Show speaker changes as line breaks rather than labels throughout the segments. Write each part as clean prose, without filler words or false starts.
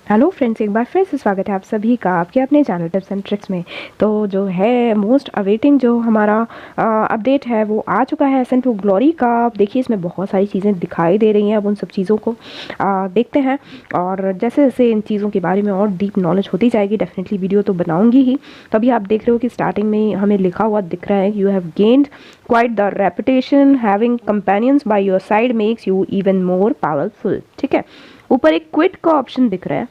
Hello friends, एक बार फिर से स्वागत है आप सभी का आपके अपने चैनल टिप्स एंड ट्रिक्स में। तो जो है मोस्ट अवेटिंग जो हमारा अपडेट है वो आ चुका है SN2 ग्लोरी का। आप देखिए इसमें बहुत सारी चीज़ें दिखाई दे रही हैं। अब उन सब चीज़ों को देखते हैं और जैसे जैसे इन चीज़ों के बारे में और डीप नॉलेज होती जाएगी डेफिनेटली वीडियो तो बनाऊंगी ही। तभी आप देख रहे हो कि स्टार्टिंग में हमें लिखा हुआ दिख रहा है, you have gained quite the reputation, having companions by your side makes you even more powerful. ठीक है, ऊपर एक क्विट का ऑप्शन दिख रहा है,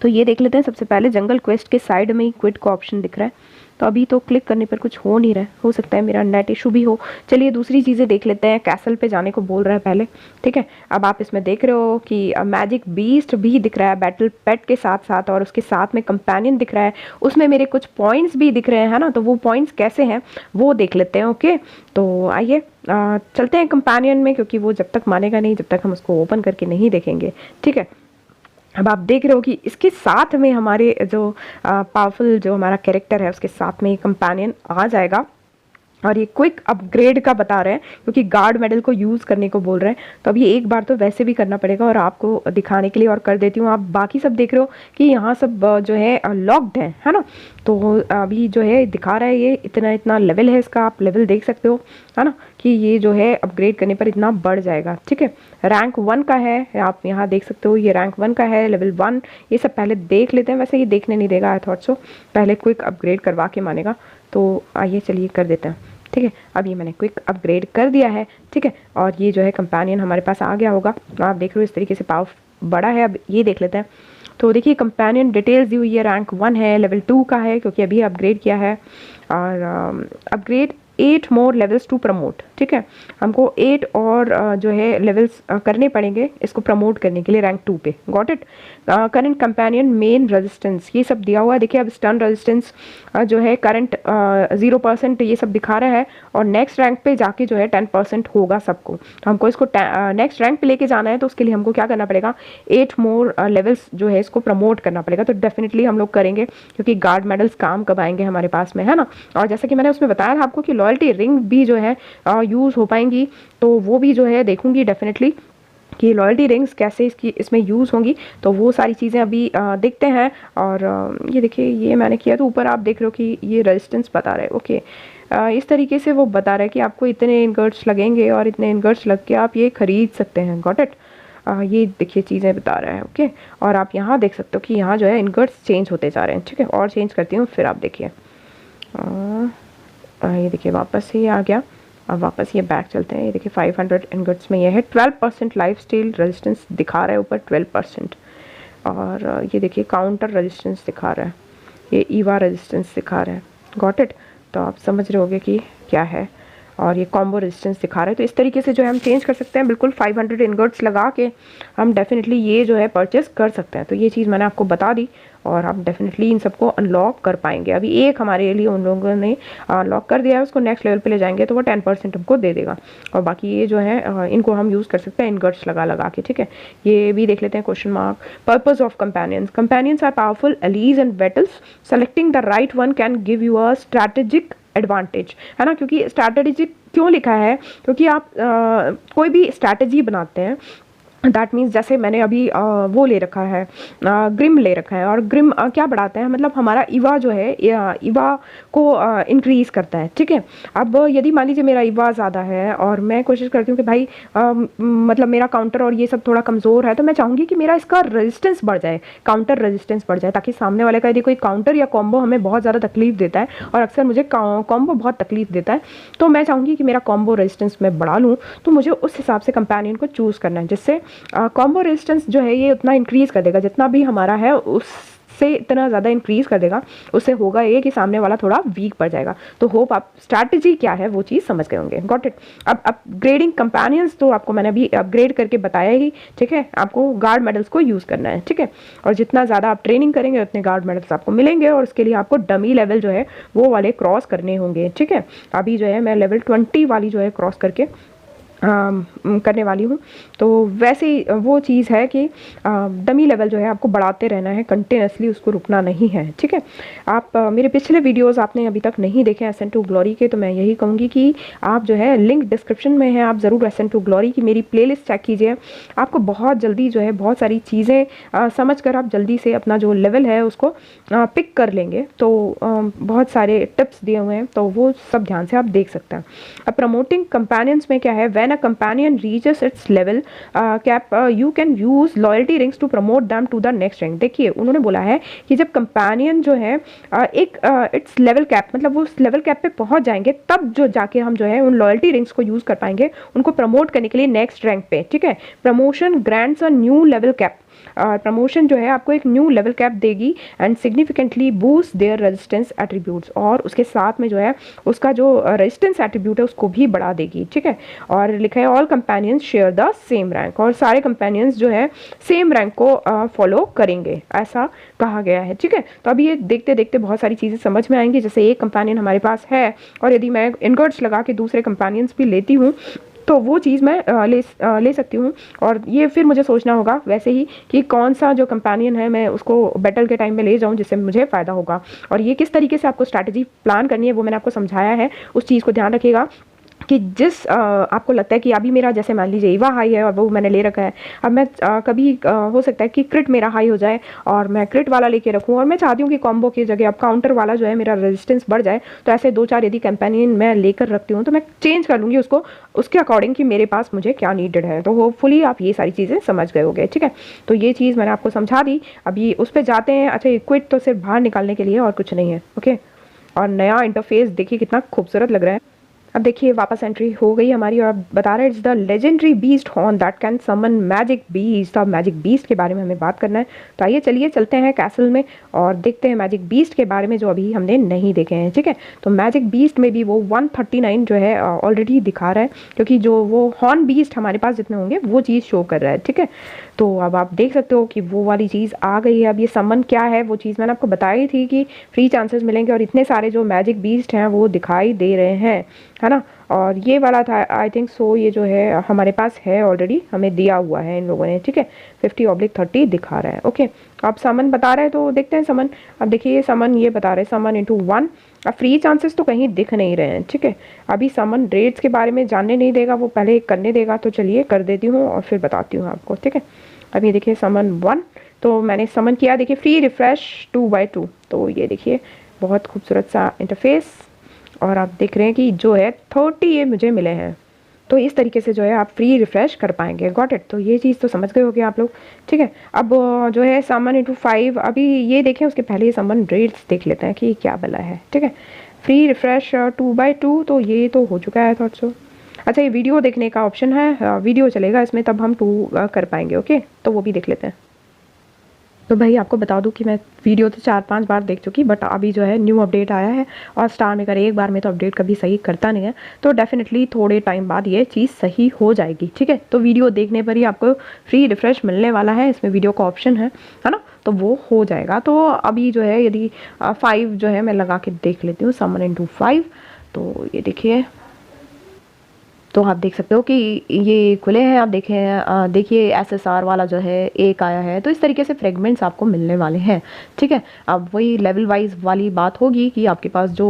तो ये देख लेते हैं। सबसे पहले जंगल क्वेस्ट के साइड में ही क्विट का ऑप्शन दिख रहा है, तो अभी तो क्लिक करने पर कुछ हो नहीं रहा है, हो सकता है मेरा नेट इशू भी हो। चलिए दूसरी चीज़ें देख लेते हैं। कैसल पे जाने को बोल रहा है पहले, ठीक है। अब आप इसमें देख रहे हो कि मैजिक बीस्ट भी दिख रहा है बैटल पेट के साथ साथ, और उसके साथ में कंपेनियन दिख रहा है। उसमें मेरे कुछ पॉइंट्स भी दिख रहे हैं, है ना। तो वो पॉइंट्स कैसे हैं वो देख लेते हैं। ओके, तो आइए चलते हैं कंपेनियन में, क्योंकि वो जब तक मानेगा नहीं जब तक हम उसको ओपन करके नहीं देखेंगे। ठीक है, अब आप देख रहे हो कि इसके साथ में हमारे जो पावरफुल जो हमारा कैरेक्टर है उसके साथ में कंपेनियन आ जाएगा। और ये क्विक अपग्रेड का बता रहे हैं, क्योंकि गार्ड मेडल को यूज़ करने को बोल रहे हैं। तो अब ये एक बार तो वैसे भी करना पड़ेगा और आपको दिखाने के लिए और कर देती हूँ। आप बाकी सब देख रहे हो कि यहाँ सब जो है लॉक्ड है ना। तो अभी जो है दिखा रहा है ये इतना इतना लेवल है इसका, आप लेवल देख सकते हो, है ना, कि ये जो है अपग्रेड करने पर इतना बढ़ जाएगा। ठीक है, रैंक 1 का है, आप यहाँ देख सकते हो ये रैंक 1 का है, लेवल 1। ये सब पहले देख लेते हैं। वैसे ये देखने नहीं देगा, आई थॉट सो पहले क्विक अपग्रेड करवा के मानेगा। तो आइए चलिए कर देते हैं। ठीक है, अब ये मैंने क्विक अपग्रेड कर दिया है। ठीक है, और ये जो है कंपेनियन हमारे पास आ गया होगा। तो आप देख रहे हो इस तरीके से पावर बड़ा है। अब ये देख लेते हैं। तो देखिए कंपेनियन डिटेल्स दी हुई है, रैंक 1 है, लेवल 2 का है क्योंकि अभी अपग्रेड किया है। और upgrade 8 more levels to promote. ठीक है, हमको 8 और जो है लेवल्स करने पड़ेंगे इसको प्रमोट करने के लिए रैंक 2 पे। Got it. Current companion main resistance ये सब दिया हुआ है। देखिए अब स्टन रेजिस्टेंस जो है करंट 0% ये सब दिखा रहा है, और नेक्स्ट रैंक पे जाके जो है 10% होगा सबको। तो हमको इसको नेक्स्ट रैंक पे लेके जाना है, तो उसके लिए हमको क्या करना पड़ेगा, 8 मोर लेवल्स जो है इसको प्रमोट करना पड़ेगा। तो डेफिनेटली हम लोग करेंगे, क्योंकि गार्ड मेडल्स काम कब आएंगे हमारे पास में, है ना। और जैसा कि मैंने उसमें बताया था आपको कि लॉयल्टी रिंग भी जो है यूज़ हो पाएंगी, तो वो भी जो है देखूंगी डेफिनेटली कि लॉयल्टी रिंग्स कैसे इसकी इसमें यूज़ होंगी। तो वो सारी चीज़ें अभी देखते हैं। और ये देखिए ये मैंने किया, तो ऊपर आप देख रहे हो कि ये रेजिस्टेंस बता रहा है। ओके, इस तरीके से वो बता रहा है कि आपको इतने इनगर्ट्स लगेंगे और इतने इनगर्ट्स लग के आप ये खरीद सकते हैं। Got it. ये देखिए चीज़ें बता रहा है। ओके, और आप यहाँ देख सकते हो कि यहाँ जो है इनगर्ट्स चेंज होते जा रहे हैं। ठीक है, और चेंज करती हूँ फिर आप देखिए। ये देखिए वापस ही आ गया। अब वापस ये बैक चलते हैं। ये देखिए 500 इनगट्स में ये है। 12% लाइफ स्टाइल रेजिस्टेंस दिखा रहा है ऊपर, 12%। और ये देखिए काउंटर रेजिस्टेंस दिखा रहा है, ये ईवा रेजिस्टेंस दिखा रहा है। Got it. तो आप समझ रहे होगे कि क्या है। और ये कॉम्बो रेजिस्टेंस दिखा रहे हैं। तो इस तरीके से जो है हम चेंज कर सकते हैं। बिल्कुल 500 इनगट्स लगा के हम डेफिनेटली ये जो है परचेस कर सकते हैं। तो ये चीज़ मैंने आपको बता दी, और आप डेफिनेटली इन सबको अनलॉक कर पाएंगे। अभी एक हमारे लिए उन लोगों ने अनलॉक कर दिया है, उसको नेक्स्ट लेवल पे ले जाएंगे तो वो 10% हमको दे देगा। और बाकी ये जो है इनको हम यूज़ कर सकते हैं इनगट्स लगा लगा के। ठीक है, ये भी देख लेते हैं question mark. Purpose of companions, companions are powerful allies and battles, selecting the right one can give you a strategic advantage, है ना। क्योंकि स्ट्रैटेजिक क्यों लिखा है, क्योंकि आप कोई भी स्ट्रैटेजी बनाते हैं, दैट मीन्स जैसे मैंने अभी वो ले रखा है, ग्रिम ले रखा है। और ग्रिम क्या बढ़ाता है, मतलब हमारा ईवा जो है ईवा को इंक्रीज़ करता है। ठीक है, अब यदि मान लीजिए मेरा ईवा ज़्यादा है और मैं कोशिश करती हूँ कि भाई मतलब मेरा काउंटर और ये सब थोड़ा कमज़ोर है, तो मैं चाहूँगी कि मेरा इसका रेजिस्टेंस बढ़ जाए, काउंटर रेजिस्टेंस बढ़ जाए, ताकि सामने वाले का यदि कोई काउंटर या कॉम्बो हमें बहुत ज़्यादा तकलीफ देता है, और अक्सर मुझे कॉम्बो बहुत तकलीफ देता है, तो मैं चाहूँगी कि मेरा कॉम्बो रेजिस्टेंस मैं बढ़ा लूँ। तो मुझे उस हिसाब से कंपेनियन को चूज़ करना है, जिससे कॉम्बो रेजिस्टेंस जो है ये उतना इंक्रीज़ कर देगा, जितना भी हमारा है उससे इतना ज़्यादा इंक्रीज़ कर देगा। उससे होगा ये कि सामने वाला थोड़ा वीक पड़ जाएगा। तो होप आप स्ट्रैटेजी क्या है वो चीज़ समझ गए होंगे। Got it. अब अपग्रेडिंग कंपेनियंस तो आपको मैंने अभी अपग्रेड करके बताया ही। ठीक है, आपको गार्ड मेडल्स को यूज़ करना है। ठीक है, और जितना ज़्यादा आप ट्रेनिंग करेंगे उतने गार्ड मेडल्स आपको मिलेंगे, और उसके लिए आपको डमी लेवल जो है वो वाले क्रॉस करने होंगे। ठीक है, अभी जो है मैं लेवल 20 वाली जो है क्रॉस करके करने वाली हूँ। तो वैसे ही वो चीज़ है कि डमी लेवल जो है आपको बढ़ाते रहना है कंटिन्यूसली, उसको रुकना नहीं है, ठीक है। आप मेरे पिछले वीडियोस आपने अभी तक नहीं देखे एसेंट टू ग्लोरी के, तो मैं यही कहूँगी कि आप जो है लिंक डिस्क्रिप्शन में है, आप ज़रूर एसेंट टू ग्लोरी की मेरी प्लेलिस्ट चेक कीजिए। आपको बहुत जल्दी जो है बहुत सारी चीज़ें समझ कर आप जल्दी से अपना जो लेवल है उसको पिक कर लेंगे। तो बहुत सारे टिप्स दिए हुए हैं, तो वो सब ध्यान से आप देख सकते हैं। अब प्रमोटिंग कंपेनियंस में क्या है, when a companion reaches its level cap you can use loyalty rings to promote them to the next rank. देखिए उन्होंने बोला है कि जब कंपेनियन जो है एक इट्स लेवल कैप, मतलब वो उस लेवल कैप पे पहुंच जाएंगे, तब जो जाके हम जो है उन लॉयल्टी रिंग्स को यूज कर पाएंगे उनको प्रमोट करने के लिए नेक्स्ट रैंक पे, ठीक है। Promotion grants a new level cap, promotion जो है आपको एक न्यू लेवल कैप देगी and significantly boost their resistance attributes, और उसके साथ में जो है उसका जो रेजिस्टेंस एट्रीब्यूट है उसको भी बढ़ा देगी, ठीक है। और लिखा है all companions share the same rank, और सारे कंपेनियंस जो है सेम रैंक को फॉलो करेंगे, ऐसा कहा गया है, ठीक है। तो अभी ये देखते देखते बहुत सारी चीज़ें समझ में आएंगी। जैसे एक कंपेनियन हमारे पास है और यदि मैं इनगर्ट्स लगा के दूसरे कंपेनियंस भी लेती हूँ तो वो चीज़ मैं ले सकती हूँ। और ये फिर मुझे सोचना होगा वैसे ही कि कौन सा जो कंपेनियन है मैं उसको बैटल के टाइम में ले जाऊँ जिससे मुझे फ़ायदा होगा। और ये किस तरीके से आपको स्ट्रैटेजी प्लान करनी है वो मैंने आपको समझाया है, उस चीज़ को ध्यान रखिएगा कि जिस आपको लगता है कि अभी मेरा जैसे मान लीजिए ईवा हाई है और वो मैंने ले रखा है, अब मैं कभी हो सकता है कि क्रिट मेरा हाई हो जाए और मैं क्रिट वाला लेके रखूँ, और मैं चाहती हूँ कि कॉम्बो की जगह अब काउंटर वाला जो है मेरा रेजिस्टेंस बढ़ जाए। तो ऐसे 2-4 यदि कंपेनियन मैं लेकर रखती हूँ तो मैं चेंज कर लूँगी उसको उसके अकॉर्डिंग कि मेरे पास मुझे क्या नीडेड है। तो होपफुली आप ये सारी चीज़ें समझ गए होंगे, ठीक है। तो ये चीज़ मैंने आपको समझा दी। अभी उस पर जाते हैं। अच्छा, क्विट तो सिर्फ बाहर निकालने के लिए और कुछ नहीं है, ओके। और नया इंटरफेस देखिए कितना खूबसूरत लग रहा है। अब देखिए वापस एंट्री हो गई हमारी और अब बता रहे हैं it's the legendary beast horn that can summon magic beast. अब मैजिक बीस्ट के बारे में हमें बात करना है, तो आइए चलिए चलते हैं कैसल में और देखते हैं मैजिक बीस्ट के बारे में जो अभी हमने नहीं देखे हैं, ठीक है। तो मैजिक बीस्ट में भी वो 139 जो है ऑलरेडी दिखा रहा है, क्योंकि जो वो हॉर्न बीस्ट हमारे पास जितने होंगे वो चीज़ शो कर रहा है, ठीक है। तो अब आप देख सकते हो कि वो वाली चीज़ आ गई है। अब ये समन क्या है वो चीज़ मैंने आपको बताई थी कि फ्री चांसेस मिलेंगे और इतने सारे जो मैजिक बीस्ट हैं वो दिखाई दे रहे हैं, है ना। और ये वाला था आई थिंक सो, ये जो है हमारे पास है ऑलरेडी, हमें दिया हुआ है इन लोगों ने, ठीक है। 50/30 दिखा रहा है, ओके। अब समन बता रहे हैं तो देखते हैं समन। अब देखिए ये समन ये बता रहे हैं समन इंटू 1। अब फ्री चांसेस तो कहीं दिख नहीं रहे हैं, ठीक है। अभी समन रेट्स के बारे में जानने नहीं देगा, वो पहले करने देगा। तो चलिए कर देती हूँ और फिर बताती हूँ आपको, ठीक है। अब ये देखिए समन 1 तो मैंने समन किया, देखिए फ्री रिफ्रेश 2/2। तो ये देखिए बहुत खूबसूरत सा इंटरफेस, और आप देख रहे हैं कि जो है 30 ये मुझे मिले हैं। तो इस तरीके से जो है आप फ्री रिफ्रेश कर पाएंगे। Got it. तो ये चीज़ तो समझ गए होगे आप लोग, ठीक है। अब जो है समन इंटू 5, अभी ये देखें उसके पहले ये समन रेट्स देख लेते हैं कि क्या बला है, ठीक है। फ्री रिफ्रेश 2/2, तो ये तो हो चुका है थॉट सो। अच्छा, ये वीडियो देखने का ऑप्शन है, वीडियो चलेगा इसमें, तब हम 2 कर पाएंगे, ओके। तो वो भी देख लेते हैं। तो भाई आपको बता दूं कि मैं वीडियो तो 4-5 बार देख चुकी, बट अभी जो है न्यू अपडेट आया है और स्टार मेकर एक बार में तो अपडेट कभी सही करता नहीं है, तो डेफिनेटली थोड़े टाइम बाद ये चीज़ सही हो जाएगी, ठीक है। तो वीडियो देखने पर ही आपको फ्री रिफ्रेश मिलने वाला है, इसमें वीडियो का ऑप्शन है ना, तो वो हो जाएगा। तो अभी जो है यदि 5 जो है मैं लगा के देख लेती हूँ, समन इंटू 5। तो ये देखिए, तो आप देख सकते हो कि ये खुले हैं। आप देखें, देखिए एसएसआर वाला जो है एक आया है, तो इस तरीके से फ्रेगमेंट्स आपको मिलने वाले हैं, ठीक है। अब वही लेवल वाइज वाली बात होगी कि आपके पास जो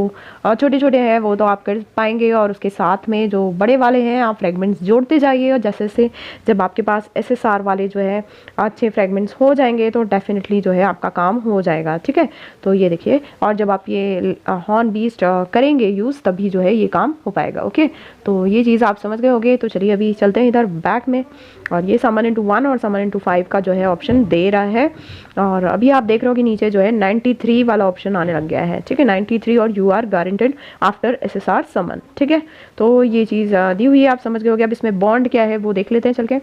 छोटे छोटे हैं वो तो आप कर पाएंगे, और उसके साथ में जो बड़े वाले हैं आप फ्रेगमेंट्स जोड़ते जाइए, और जैसे से जब आपके पास एसएसआर वाले जो है अच्छे फ्रेगमेंट्स हो जाएंगे तो डेफिनेटली जो है आपका काम हो जाएगा, ठीक है। तो ये देखिए, और जब आप ये हॉर्न बीस्ट करेंगे यूज़ तभी जो है ये काम हो पाएगा, ओके। तो ये चीज़ आप समझ गए होंगे। तो चलिए अभी चलते हैं इधर बैक में, और ये समन इंटू 1 और समन इंटू 5 का जो है ऑप्शन दे रहा है। और अभी आप देख रहे हो कि नीचे जो है 93 वाला ऑप्शन आने लग गया है, ठीक है। 93 और you are guaranteed after SSR summon, ठीक है। तो ये चीज़ दी हुई है, आप समझ गए होंगे। अब इसमें बॉन्ड क्या है वो देख लेते हैं चल के।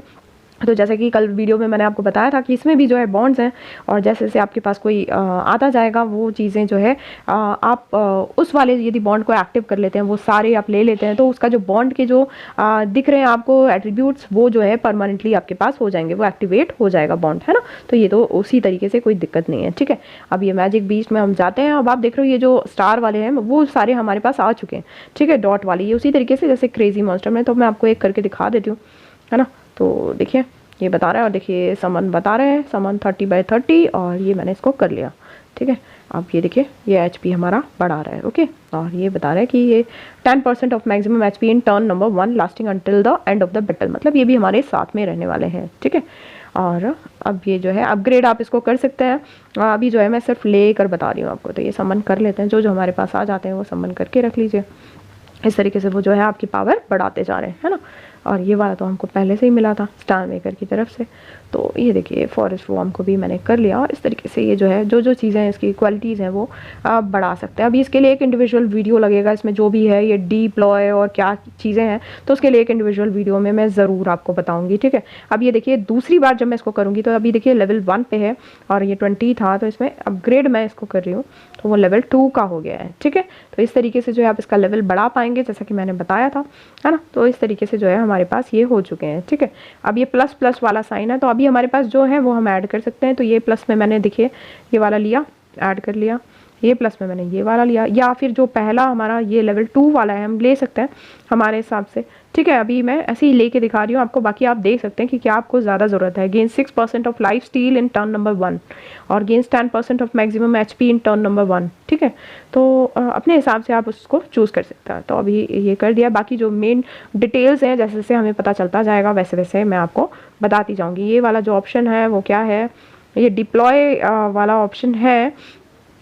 तो जैसे कि कल वीडियो में मैंने आपको बताया था कि इसमें भी जो है बॉन्ड्स हैं, और जैसे जैसे आपके पास कोई आता जाएगा वो चीज़ें जो है आप उस वाले यदि बॉन्ड को एक्टिव कर लेते हैं, वो सारे आप ले लेते हैं, तो उसका जो बॉन्ड के जो दिख रहे हैं आपको एट्रीब्यूट्स, वो जो है परमानेंटली आपके पास हो जाएंगे, वो एक्टिवेट हो जाएगा बॉन्ड, है ना। तो ये तो उसी तरीके से कोई दिक्कत नहीं है, ठीक है। अब ये मैजिक बीस्ट में हम जाते हैं। अब आप देख रहे हो ये जो स्टार वाले हैं वो सारे हमारे पास आ चुके हैं, ठीक है। डॉट वाली ये उसी तरीके से जैसे क्रेजी मॉन्स्टर में, तो मैं आपको एक करके दिखा देती हूँ, है ना। तो देखिए ये बता रहा है, और देखिए समन बता रहे हैं, समन 30/30, और ये मैंने इसको कर लिया, ठीक है। अब ये देखिए ये एचपी हमारा बढ़ा रहा है, ओके। और ये बता रहा है कि ये 10% of maximum HP in turn number 1 lasting until the end of the battle, मतलब ये भी हमारे साथ में रहने वाले हैं, ठीक है। और अब ये जो है अपग्रेड आप इसको कर सकते हैं। अभी जो है मैं सिर्फ ले कर बता रही हूँ आपको। तो ये समन कर लेते हैं, जो जो हमारे पास आ जाते हैं वो समन करके रख लीजिए। इस तरीके से वो जो है आपकी पावर बढ़ाते जा रहे हैं, है ना। और ये वाला तो हमको पहले से ही मिला था स्टार मेकर की तरफ से। तो ये देखिए फॉरेस्ट वॉर्म को भी मैंने कर लिया, और इस तरीके से ये जो है जो जो चीज़ें हैं इसकी क्वालिटीज़ हैं वो आप बढ़ा सकते हैं। अभी इसके लिए एक इंडिविजुअल वीडियो लगेगा, इसमें जो भी है ये डिप्लॉय और क्या चीज़ें हैं, तो उसके लिए एक इंडिविजुअल वीडियो में मैं ज़रूर आपको बताऊँगी, ठीक है। अब ये देखिए दूसरी बार जब मैं इसको करूँगी, तो अभी देखिए लेवल 1 पे है और ये 20 था, तो इसमें अपग्रेड मैं इसको कर रही हूँ, तो वो लेवल 2 का हो गया है, ठीक है। तो इस तरीके से जो है आप इसका लेवल बढ़ा पाएंगे, जैसा कि मैंने बताया था, है ना। तो इस तरीके से जो है हमारे पास ये हो चुके हैं, ठीक है। अब ये प्लस प्लस वाला साइन है, तो अभी हमारे पास जो है वो हम ऐड कर सकते हैं। तो ये प्लस में मैंने देखिए ये वाला लिया, ऐड कर लिया, ये प्लस में मैंने ये वाला लिया, या फिर जो पहला हमारा ये लेवल 2 वाला है हम ले सकते हैं हमारे हिसाब से, ठीक है। अभी मैं ऐसे ही लेके दिखा रही हूँ आपको, बाकी आप देख सकते हैं कि क्या आपको ज़्यादा ज़रूरत है। Gain 6% of life steel in turn number 1 और gains 10% of maximum HP in turn number 1, ठीक है। तो अपने हिसाब से आप उसको चूज़ कर सकते हैं। तो अभी ये कर दिया, बाकी जो मेन डिटेल्स हैं जैसे जैसे हमें पता चलता जाएगा वैसे वैसे मैं आपको बताती जाऊँगी। ये वाला जो ऑप्शन है वो क्या है, ये डिप्लॉय वाला ऑप्शन है।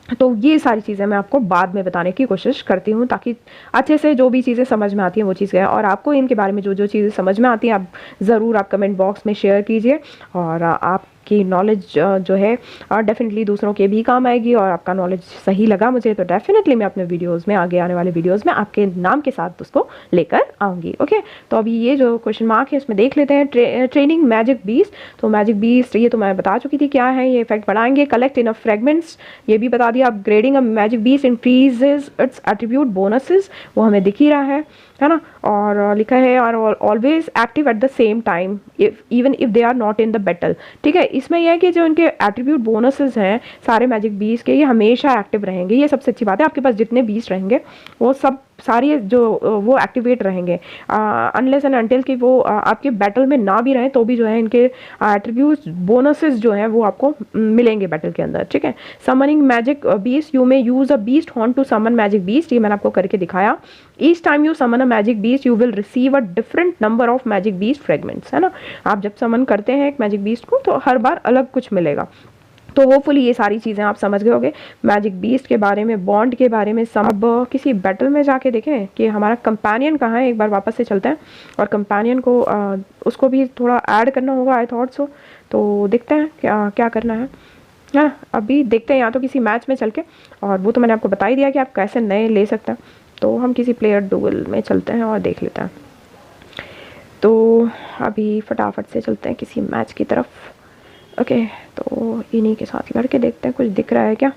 तो ये सारी चीज़ें मैं आपको बाद में बताने की कोशिश करती हूँ, ताकि अच्छे से जो भी चीज़ें समझ में आती हैं वो चीज़ें हैं, और आपको इनके बारे में जो जो चीज़ें समझ में आती हैं आप ज़रूर आप कमेंट बॉक्स में शेयर कीजिए, और आपकी नॉलेज जो है डेफिनेटली दूसरों के भी काम आएगी। और आपका नॉलेज सही लगा मुझे तो डेफिनेटली मैं अपने वीडियोज़ में, आगे आने वाले वीडियोज़ में आपके नाम के साथ उसको लेकर आऊँगी, ओके। तो अभी ये जो क्वेश्चन मार्क है इसमें देख लेते हैं। ट्रेनिंग मैजिक बीस्ट, तो मैजिक बीस्ट ये तो मैं बता चुकी थी क्या है, ये इफेक्ट बढ़ाएंगे। कलेक्ट इनफ फ्रेगमेंट्स, ये भी बता दिया। Upgrading a magic beast increases it's attribute bonuses, वो हमें दिख ही रहा है ना। और लिखा है और always active at the same time even if they are not in the battle, ठीक है। इसमें यह है कि जो इनके एट्रीब्यूट बोनसेस हैं सारे मैजिक बीस्ट के, ये हमेशा एक्टिव रहेंगे। ये सबसे अच्छी बात है, आपके पास जितने बीस्ट रहेंगे वो सब सारी जो वो एक्टिवेट रहेंगे, अनलेस एंड अनटिल कि वो आपके बैटल में ना भी रहें, तो भी जो है इनके एट्रीब्यूट्स बोनसेस जो हैं वो आपको मिलेंगे बैटल के अंदर, ठीक है। Summoning magic beast, you may use a beast horn to summon magic beast, ये मैंने आपको करके दिखाया। Each time you summon a magic beast you will receive a different number of magic beast fragments, है ना। आप जब समन करते हैं एक मैजिक बीस्ट को तो हर बार अलग कुछ मिलेगा। तो होपफुली ये सारी चीज़ें आप समझ गए होंगे मैजिक बीस्ट के बारे में, बॉन्ड के बारे में। अब किसी बैटल में जाके देखें कि हमारा कंपेनियन कहाँ है, एक बार वापस से चलते हैं और कंपेनियन को उसको भी थोड़ा ऐड करना होगा आई थॉट सो। तो देखते हैं क्या क्या करना है ना। अभी देखते हैं या तो किसी मैच में चल के, और वो तो मैंने आपको बता ही दिया कि आप कैसे नए ले सकते हैं। तो हम किसी प्लेयर डुएल में चलते हैं और देख लेते हैं। तो अभी फटाफट से चलते हैं किसी मैच की तरफ, ओके। तो इन्हीं के साथ लड़के देखते हैं कुछ दिख रहा है क्या।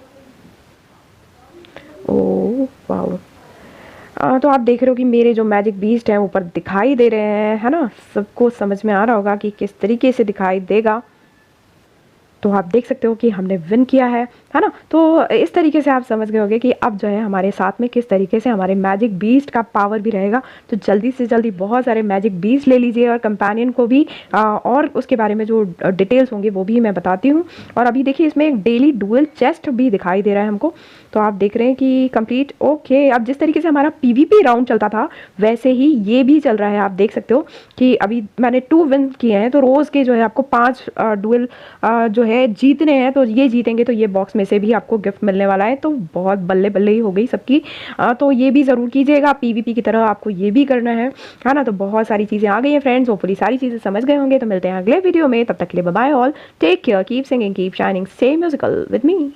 ओह वाह, तो आप देख रहे हो कि मेरे जो मैजिक बीस्ट हैं ऊपर दिखाई दे रहे हैं, है ना। सबको समझ में आ रहा होगा कि किस तरीके से दिखाई देगा। तो आप देख सकते हो कि हमने विन किया है ना। तो इस तरीके से आप समझ गए होंगे कि अब जो है हमारे साथ में किस तरीके से हमारे मैजिक बीस्ट का पावर भी रहेगा। तो जल्दी से जल्दी बहुत सारे मैजिक बीस्ट ले लीजिए, और कंपेनियन को भी और उसके बारे में जो डिटेल्स होंगे वो भी मैं बताती हूँ। और अभी देखिए इसमें एक डेली डुअल चेस्ट भी दिखाई दे रहा है हमको। तो आप देख रहे हैं कि कंप्लीट ओके। अब जिस तरीके से हमारा पीवीपी राउंड चलता था वैसे ही ये भी चल रहा है। आप देख सकते हो कि अभी मैंने 2 विन किए हैं, तो रोज़ के जो है आपको 5 डुअल जो है जीतने हैं। तो ये जीतेंगे तो ये बॉक्स में से भी आपको गिफ्ट मिलने वाला है। तो बहुत बल्ले बल्ले ही हो गई सबकी। तो ये भी ज़रूर कीजिएगा, पीवीपी की तरह आपको ये भी करना है ना। तो बहुत सारी चीज़ें आ गई हैं फ्रेंड्स, होपफुली सारी चीज़ें समझ गए होंगे। तो मिलते हैं अगले वीडियो में, तब तक के लिए bye bye all, take care, keep singing, keep shining, stay musical with me.